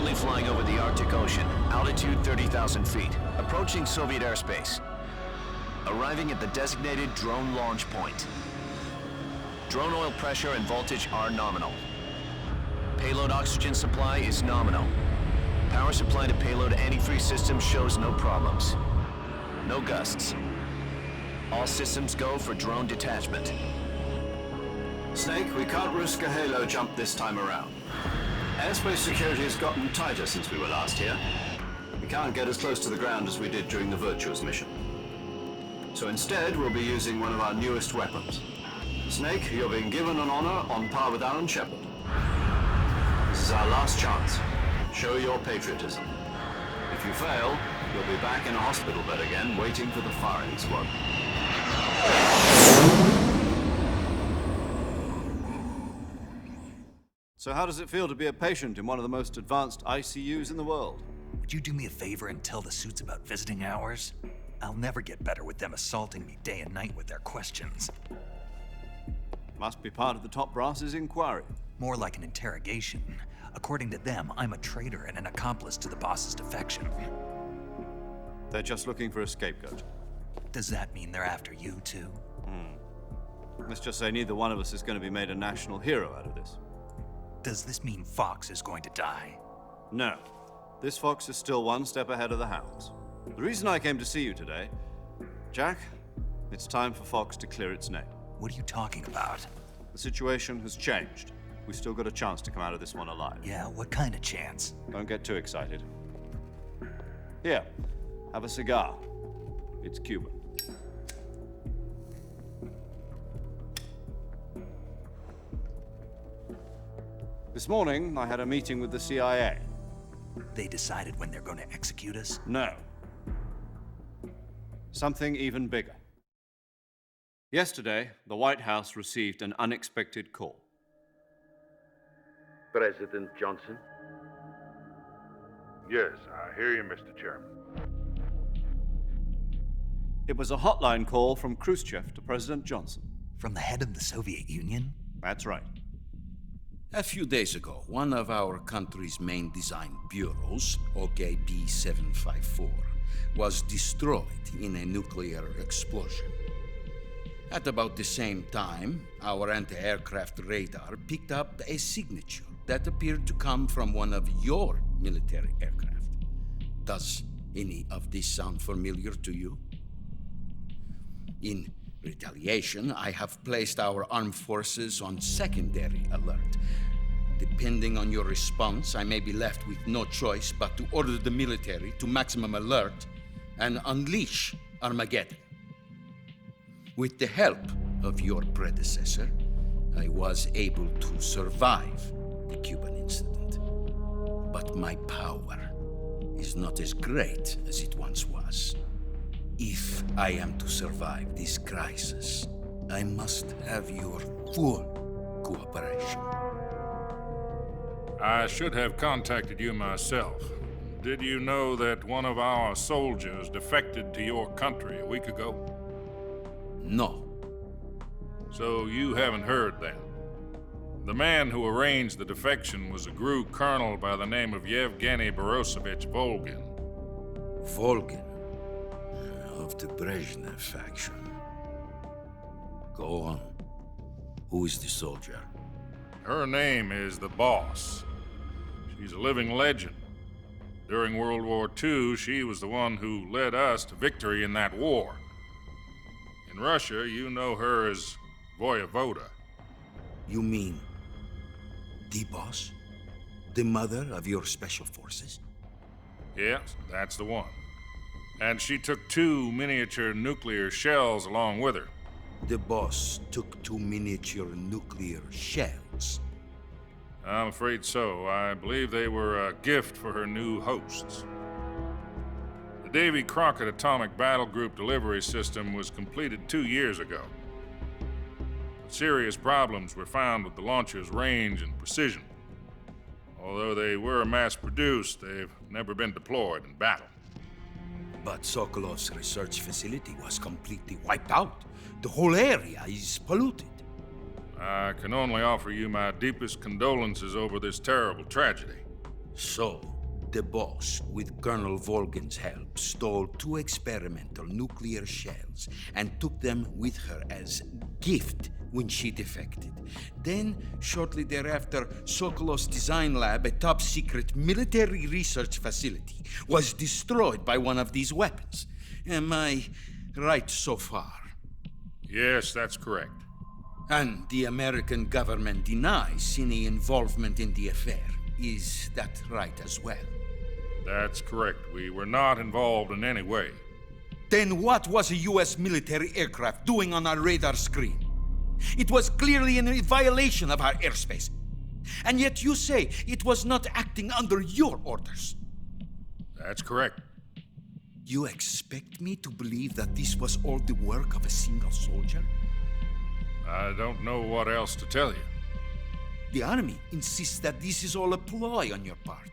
currently flying over the Arctic Ocean, altitude 30,000 feet, approaching Soviet airspace. Arriving at the designated drone launch point. Drone oil pressure and voltage are nominal. Payload oxygen supply is nominal. Power supply to payload antifreeze system shows no problems. No gusts. All systems go for drone detachment. Snake, we can't risk a halo jump this time around. Airspace security has gotten tighter since we were last here. We can't get as close to the ground as we did during the Virtuous mission. So instead, we'll be using one of our newest weapons. Snake, you're being given an honor on par with Alan Shepard. This is our last chance. Show your patriotism. If you fail, you'll be back in a hospital bed again, waiting for the firing squad. So how does it feel to be a patient in one of the most advanced ICUs in the world? Would you do me a favor and tell the suits about visiting hours? I'll never get better with them assaulting me day and night with their questions. Must be part of the top brass's inquiry. More like an interrogation. According to them, I'm a traitor and an accomplice to the boss's defection. They're just looking for a scapegoat. Does that mean they're after you, too? Let's just say neither one of us is going to be made a national hero out of this. Does this mean Fox is going to die? No. This fox is still one step ahead of the hounds. The reason I came to see you today, Jack, it's time for Fox to clear its name. What are you talking about? The situation has changed. We've still got a chance to come out of this one alive. Yeah, what kind of chance? Don't get too excited. Here, have a cigar. It's Cuban. This morning, I had a meeting with the CIA. They decided when they're going to execute us? No. Something even bigger. Yesterday, the White House received an unexpected call. President Johnson? Yes, I hear you, Mr. Chairman. It was a hotline call from Khrushchev to President Johnson. From the head of the Soviet Union? That's right. A few days ago, one of our country's main design bureaus, OKB 754, was destroyed in a nuclear explosion. At about the same time, our anti-aircraft radar picked up a signature that appeared to come from one of your military aircraft. Does any of this sound familiar to you? In retaliation, I have placed our armed forces on secondary alert. Depending on your response, I may be left with no choice but to order the military to maximum alert and unleash Armageddon. With the help of your predecessor, I was able to survive the Cuban incident. But my power is not as great as it once was. If I am to survive this crisis, I must have your full cooperation. I should have contacted you myself. Did you know that one of our soldiers defected to your country a week ago? No. So you haven't heard then. The man who arranged the defection was a GRU colonel by the name of Yevgeny Borosovich Volgin. Volgin, of the Brezhnev faction. Go on. Who is the soldier? Her name is the Boss. She's a living legend. During World War II, she was the one who led us to victory in that war. In Russia, you know her as Voyevoda. You mean the Boss? The mother of your special forces? Yes, that's the one. And she took 2 miniature nuclear shells along with her. The Boss took 2 miniature nuclear shells. I'm afraid so. I believe they were a gift for her new hosts. The Davy Crockett Atomic Battle Group delivery system was completed 2 years ago. But serious problems were found with the launcher's range and precision. Although they were mass-produced, they've never been deployed in battle. But Sokolov's research facility was completely wiped out. The whole area is polluted. I can only offer you my deepest condolences over this terrible tragedy. So, The boss, with Colonel Volgin's help, stole 2 experimental nuclear shells and took them with her as gift when she defected. Then, shortly thereafter, Sokolov's design lab, a top-secret military research facility, was destroyed by one of these weapons. Am I right so far? Yes, that's correct. And the American government denies any involvement in the affair. Is that right as well? That's correct. We were not involved in any way. Then what was a U.S. military aircraft doing on our radar screen? It was clearly in violation of our airspace. And yet you say it was not acting under your orders. That's correct. You expect me to believe that this was all the work of a single soldier? I don't know what else to tell you. The Army insists that this is all a ploy on your part.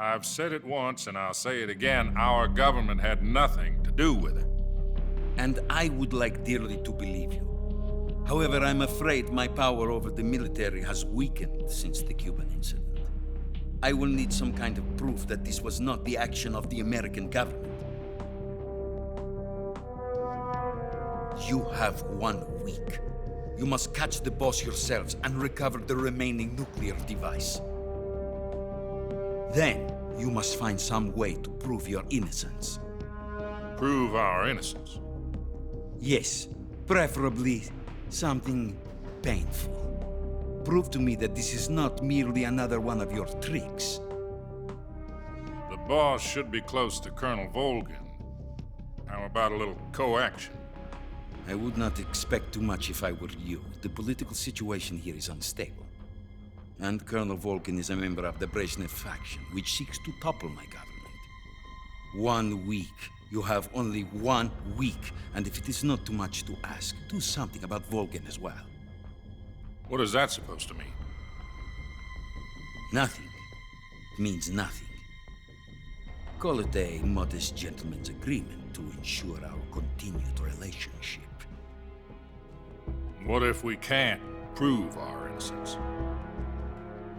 I've said it once and I'll say it again. Our government had nothing to do with it. And I would like dearly to believe you. However, I'm afraid my power over the military has weakened since the Cuban incident. I will need some kind of proof that this was not the action of the American government. You have 1 week. You must catch the boss yourselves and recover the remaining nuclear device. Then, you must find some way to prove your innocence. Prove our innocence. Yes, preferably something painful. Prove to me that this is not merely another one of your tricks. The boss should be close to Colonel Volgin. How about a little coaction? I would not expect too much if I were you. The political situation here is unstable. And Colonel Volgin is a member of the Brezhnev faction, which seeks to topple my government. 1 week. You have only 1 week, and if it is not too much to ask, do something about Volgin as well. What is that supposed to mean? Nothing. It means nothing. Call it a modest gentleman's agreement to ensure our continued relationship. What if we can't prove our innocence?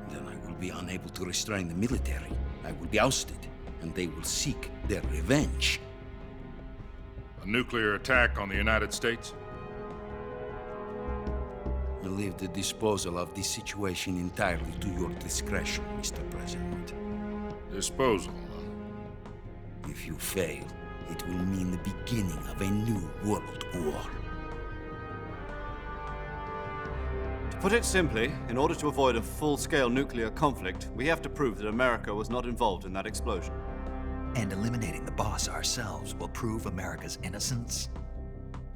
Then I will be unable to restrain the military. I will be ousted, and they will seek their revenge. A nuclear attack on the United States? I leave the disposal of this situation entirely to your discretion, Mr. President. Disposal, huh? If you fail, it will mean the beginning of a new world war. To put it simply, in order to avoid a full-scale nuclear conflict, we have to prove that America was not involved in that explosion. And eliminating the boss ourselves will prove America's innocence?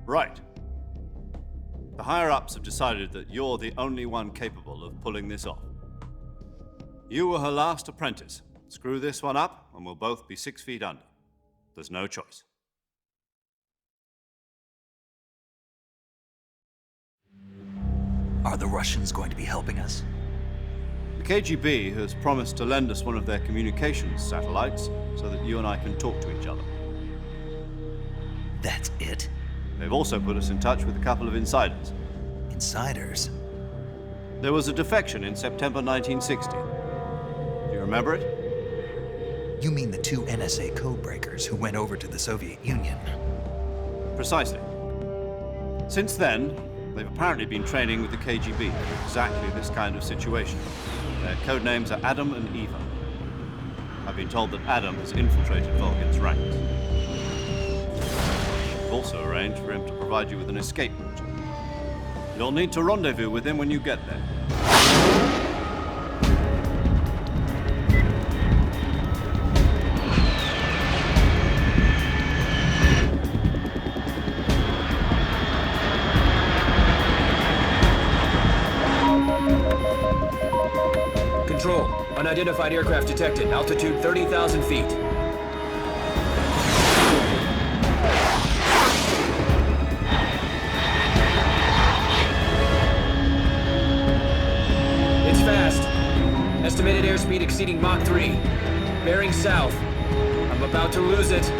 Right. The higher-ups have decided that you're the only one capable of pulling this off. You were her last apprentice. Screw this one up, and we'll both be 6 feet under. There's no choice. Are the Russians going to be helping us? The KGB has promised to lend us one of their communications satellites so that you and I can talk to each other. That's it? They've also put us in touch with a couple of insiders. Insiders? There was a defection in September 1960. Do you remember it? You mean the 2 NSA codebreakers who went over to the Soviet Union? Precisely. Since then, they've apparently been training with the KGB for exactly this kind of situation. Their code names are Adam and Eva. I've been told that Adam has infiltrated Volgin's ranks. I've also arranged for him to provide you with an escape route. You'll need to rendezvous with him when you get there. Control. Unidentified aircraft detected. Altitude 30,000 feet. It's fast. Estimated airspeed exceeding Mach 3. Bearing south. I'm about to lose it.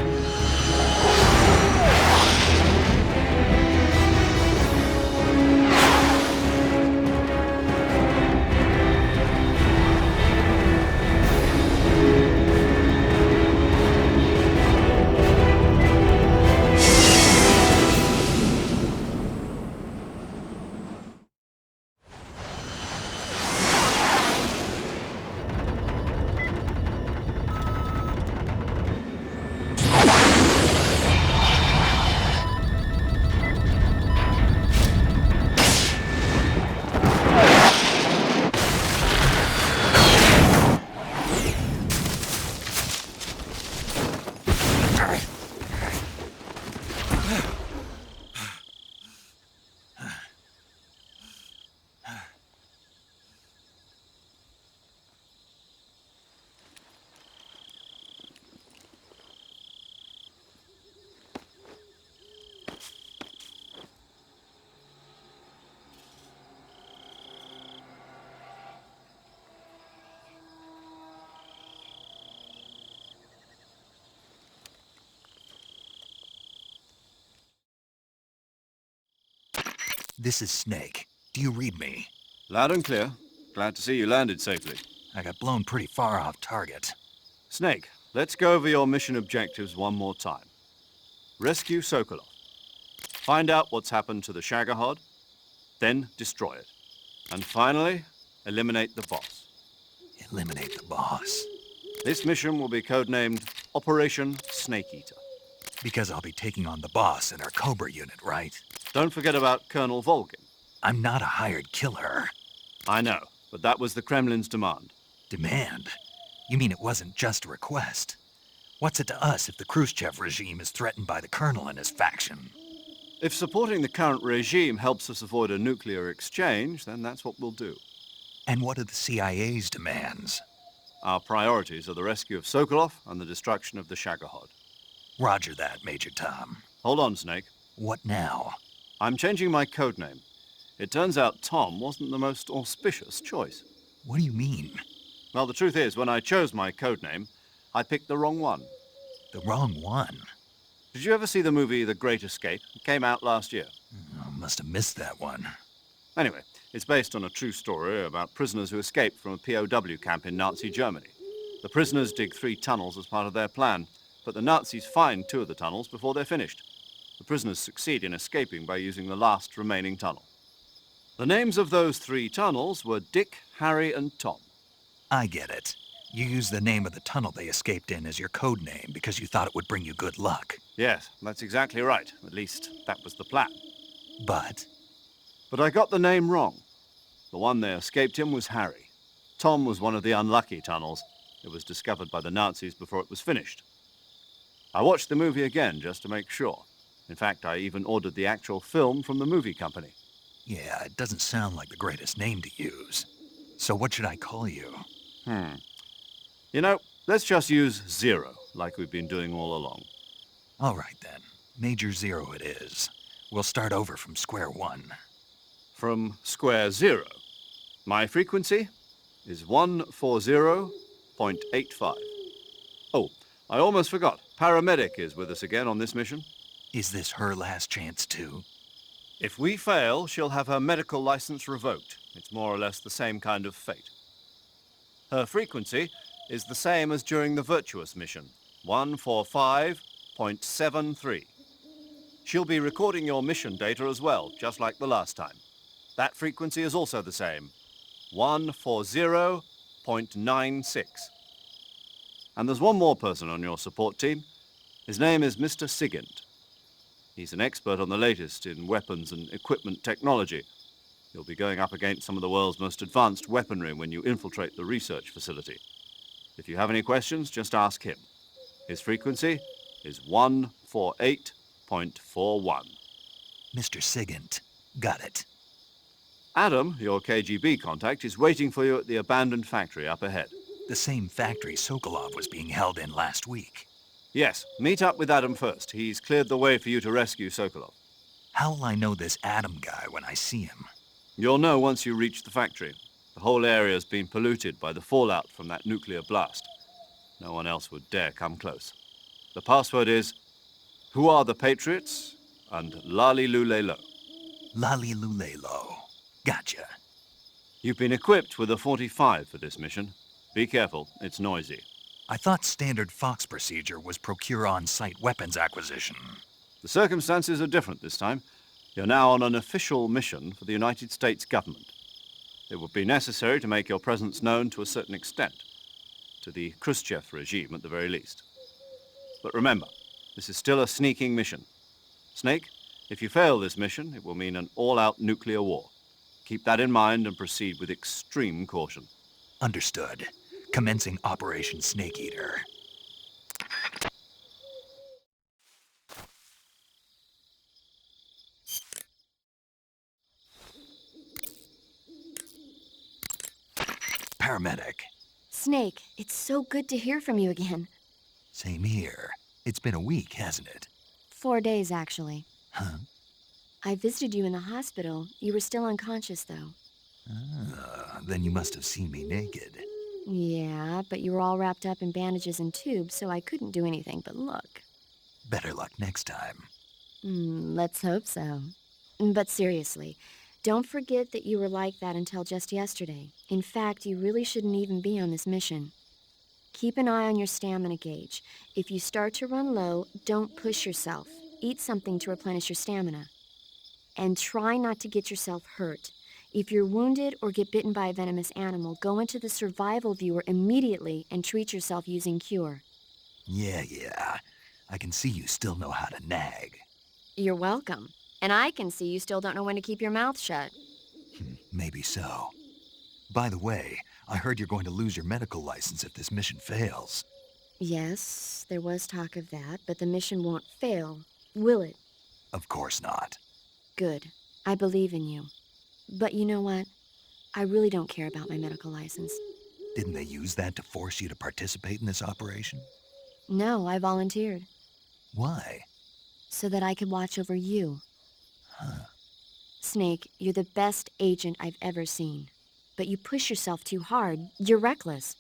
This is Snake. Do you read me? Loud and clear. Glad to see you landed safely. I got blown pretty far off target. Snake, let's go over your mission objectives one more time. Rescue Sokolov. Find out what's happened to the Shagohod, then destroy it. And finally, eliminate the boss. Eliminate the boss. This mission will be codenamed Operation Snake Eater. Because I'll be taking on the boss in our Cobra unit, right? Don't forget about Colonel Volgin. I'm not a hired killer. I know, but that was the Kremlin's demand. Demand? You mean it wasn't just a request? What's it to us if the Khrushchev regime is threatened by the Colonel and his faction? If supporting the current regime helps us avoid a nuclear exchange, then that's what we'll do. And what are the CIA's demands? Our priorities are the rescue of Sokolov and the destruction of the Shagohod. Roger that, Major Tom. Hold on, Snake. What now? I'm changing my codename. It turns out Tom wasn't the most auspicious choice. What do you mean? Well, the truth is, when I chose my codename, I picked the wrong one. The wrong one? Did you ever see the movie The Great Escape? It came out last year. I must have missed that one. Anyway, it's based on a true story about prisoners who escaped from a POW camp in Nazi Germany. The prisoners dig 3 tunnels as part of their plan, but the Nazis find 2 of the tunnels before they're finished. The prisoners succeed in escaping by using the last remaining tunnel. The names of those 3 tunnels were Dick, Harry, and Tom. I get it. You used the name of the tunnel they escaped in as your code name because you thought it would bring you good luck. Yes, that's exactly right. At least, that was the plan. But But I got the name wrong. The one they escaped in was Harry. Tom was one of the unlucky tunnels. It was discovered by the Nazis before it was finished. I watched the movie again just to make sure. In fact, I even ordered the actual film from the movie company. yeah, it doesn't sound like the greatest name to use. So what should I call you? You know, let's just use Zero, like we've been doing all along. All right then. Major Zero it is. We'll start over from square one. From square 0. My frequency is 140.85. Oh, I almost forgot. Paramedic is with us again on this mission. Is this her last chance too? If we fail, she'll have her medical license revoked. It's more or less the same kind of fate. Her frequency is the same as during the Virtuous mission, 145.73. She'll be recording your mission data as well, just like the last time. That frequency is also the same, 140.96. And there's one more person on your support team. His name is Mr. Sigint. He's an expert on the latest in weapons and equipment technology. You'll be going up against some of the world's most advanced weaponry when you infiltrate the research facility. If you have any questions, just ask him. His frequency is 148.41. Mr. Sigint. Got it. Adam, your KGB contact, is waiting for you at the abandoned factory up ahead. The same factory Sokolov was being held in last week. Yes, meet up with Adam first. He's cleared the way for you to rescue Sokolov. How'll I know this Adam guy when I see him? You'll know once you reach the factory. The whole area's been polluted by the fallout from that nuclear blast. No one else would dare come close. The password is, "Who are the Patriots?" and "Lali Lulelo." Lali Lulelo. Gotcha. You've been equipped with a 45 for this mission. Be careful, it's noisy. I thought standard Fox procedure was procure on-site weapons acquisition. The circumstances are different this time. You're now on an official mission for the United States government. It would be necessary to make your presence known to a certain extent, to the Khrushchev regime at the very least. But remember, this is still a sneaking mission. Snake, if you fail this mission, it will mean an all-out nuclear war. Keep that in mind and proceed with extreme caution. Understood. Commencing Operation Snake Eater. Paramedic. Snake, it's so good to hear from you again. Same here. It's been a week, hasn't it? 4 days, actually. Huh? I visited you in the hospital. You were still unconscious, though. Then you must have seen me naked. Yeah, but you were all wrapped up in bandages and tubes, so I couldn't do anything but look. Better luck next time. Let's hope so. But seriously, don't forget that you were like that until just yesterday. In fact, you really shouldn't even be on this mission. Keep an eye on your stamina gauge. If you start to run low, don't push yourself. Eat something to replenish your stamina. And try not to get yourself hurt. If you're wounded or get bitten by a venomous animal, go into the survival viewer immediately and treat yourself using Cure. Yeah. I can see you still know how to nag. You're welcome. And I can see you still don't know when to keep your mouth shut. Maybe so. By the way, I heard you're going to lose your medical license if this mission fails. Yes, there was talk of that, but the mission won't fail, will it? Of course not. Good. I believe in you. But you know what? I really don't care about my medical license. Didn't they use that to force you to participate in this operation? No, I volunteered. Why? So that I could watch over you. Huh. Snake, you're the best agent I've ever seen. But you push yourself too hard. You're reckless.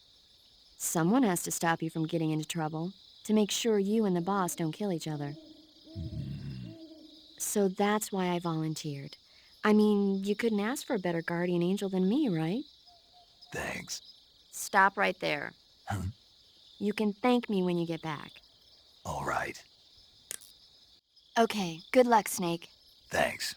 Someone has to stop you from getting into trouble, to make sure you and the boss don't kill each other. So that's why I volunteered. I mean, you couldn't ask for a better guardian angel than me, right? Thanks. Stop right there. Huh? You can thank me when you get back. All right. Okay, good luck, Snake. Thanks.